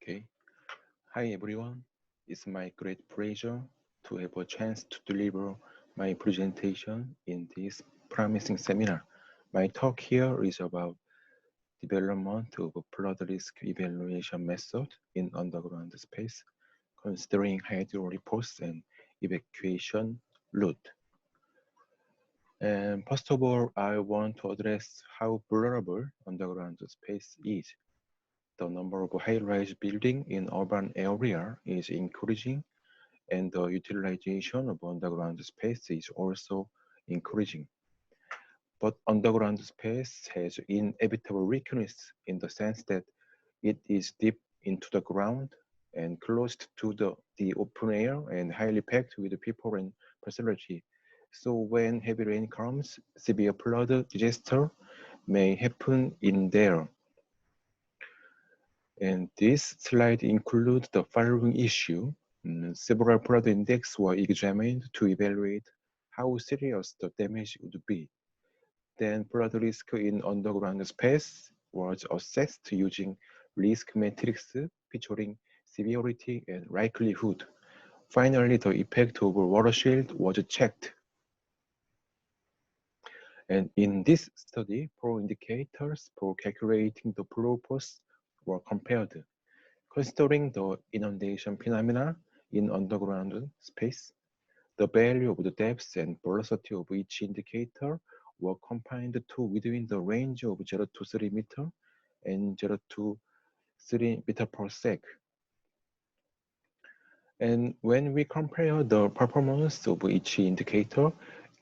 Okay. Hi everyone. It's my great pleasure to have a chance to deliver my presentation in this promising seminar. My talk here is about development of a flood risk evaluation method in underground space, considering hydro reports and evacuation route. And first of all, I want to address how vulnerable underground space is. The number of high-rise buildings in urban area is increasing, and the utilization of underground space is also increasing. But underground space has inevitable weakness in the sense that it is deep into the ground and close to the open air and highly packed with people and facility. So when heavy rain comes, severe flood disaster may happen in there. And this slide includes the following issue. Several flood index were examined to evaluate how serious the damage would be. Then flood risk in underground space was assessed using risk matrix featuring severity and likelihood. Finally, the effect of watershed was checked. And in this study, 4 indicators for calculating the flow force were compared. Considering the inundation phenomena in underground space, the value of the depth and velocity of each indicator were combined to within the range of 0 to 3 meter and 0 to 3 meter per sec. And when we compare the performance of each indicator,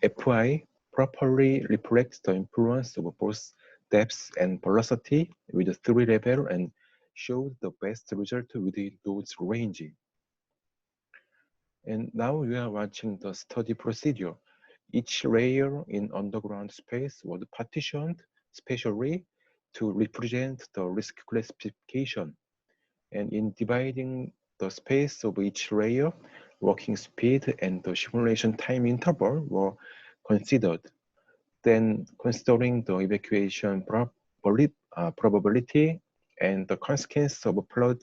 FI properly reflects the influence of both depth and velocity with the 3 level and shows the best result within those ranges. And now we are watching the study procedure. Each layer in underground space was partitioned spatially to represent the risk classification. And in dividing the space of each layer, working speed and the simulation time interval were considered. Then considering the evacuation probability and the consequence of flood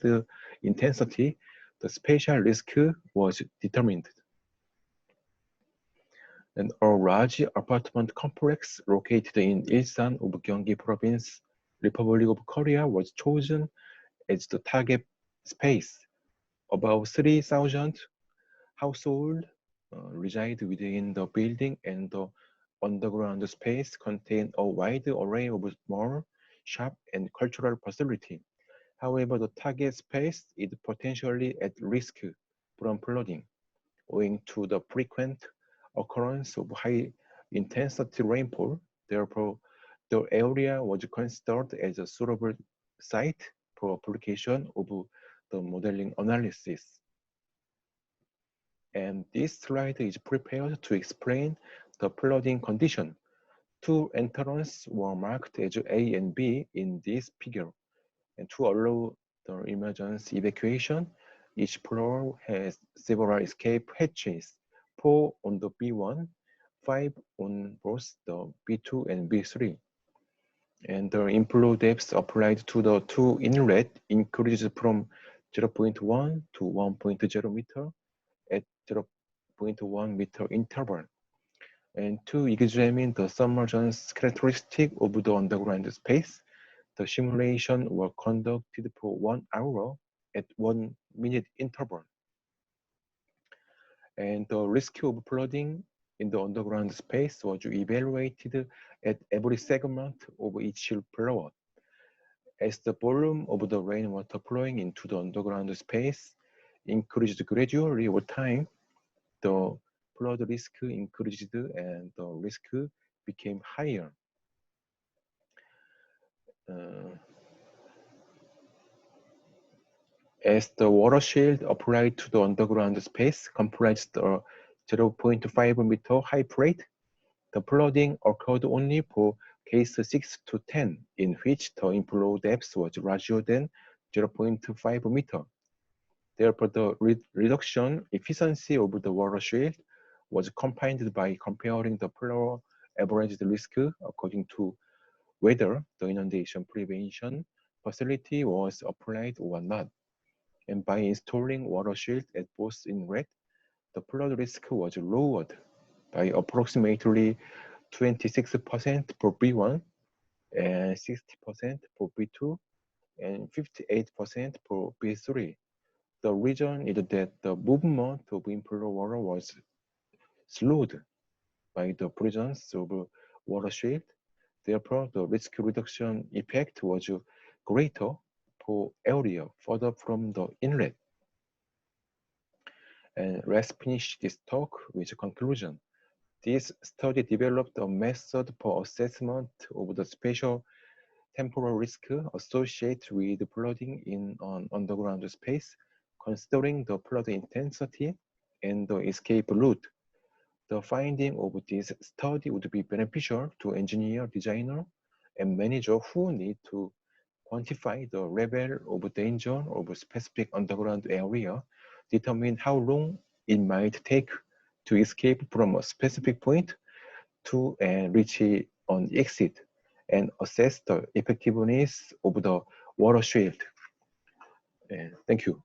intensity, the spatial risk was determined. And a large apartment complex located in Ilsan of Gyeonggi Province, Republic of Korea was chosen as the target space. About 3,000 households reside within the building, and the underground space contains a wide array of small, shop, and cultural facilities. However, the target space is potentially at risk from flooding, owing to the frequent occurrence of high-intensity rainfall. Therefore, the area was considered as a suitable site for application of the modeling analysis. And this slide is prepared to explain the flooding condition. 2 entrances were marked as A and B in this figure. And to allow the emergency evacuation, each floor has several escape hatches, 4 on the B1, 5 on both the B2 and B3. And the inflow depth applied to the 2 inlet increases from 0.1 to 1.0 meter at 0.1 meter interval. And to examine the submergence characteristic of the underground space, the simulation were conducted for 1 hour at 1 minute interval. And the risk of flooding in the underground space was evaluated at every segment of each floor. As the volume of the rainwater flowing into the underground space increased gradually over time, the flood risk increased and the risk became higher. As the water shield applied to the underground space comprised a 0.5 meter high plate, the flooding occurred only for case 6 to 10, in which the inflow depth was larger than 0.5 meter. Therefore, the reduction efficiency of the water shield was combined by comparing the floor average risk according to whether the inundation prevention facility was applied or not. And by installing water shield at both inlet, the flood risk was lowered by approximately 26% for B1 and 60% for B2 and 58% for B3. The reason is that the movement of inflow water was slowed by the presence of water shield. Therefore, the risk reduction effect was greater for area further from the inlet. And let's finish this talk with a conclusion. This study developed a method for assessment of the spatial temporal risk associated with flooding in an underground space, considering the flood intensity and the escape route. The finding of this study would be beneficial to engineer, designer, and manager who need to quantify the level of danger of a specific underground area, determine how long it might take to escape from a specific point to and reach an exit, and assess the effectiveness of the water shield. Thank you.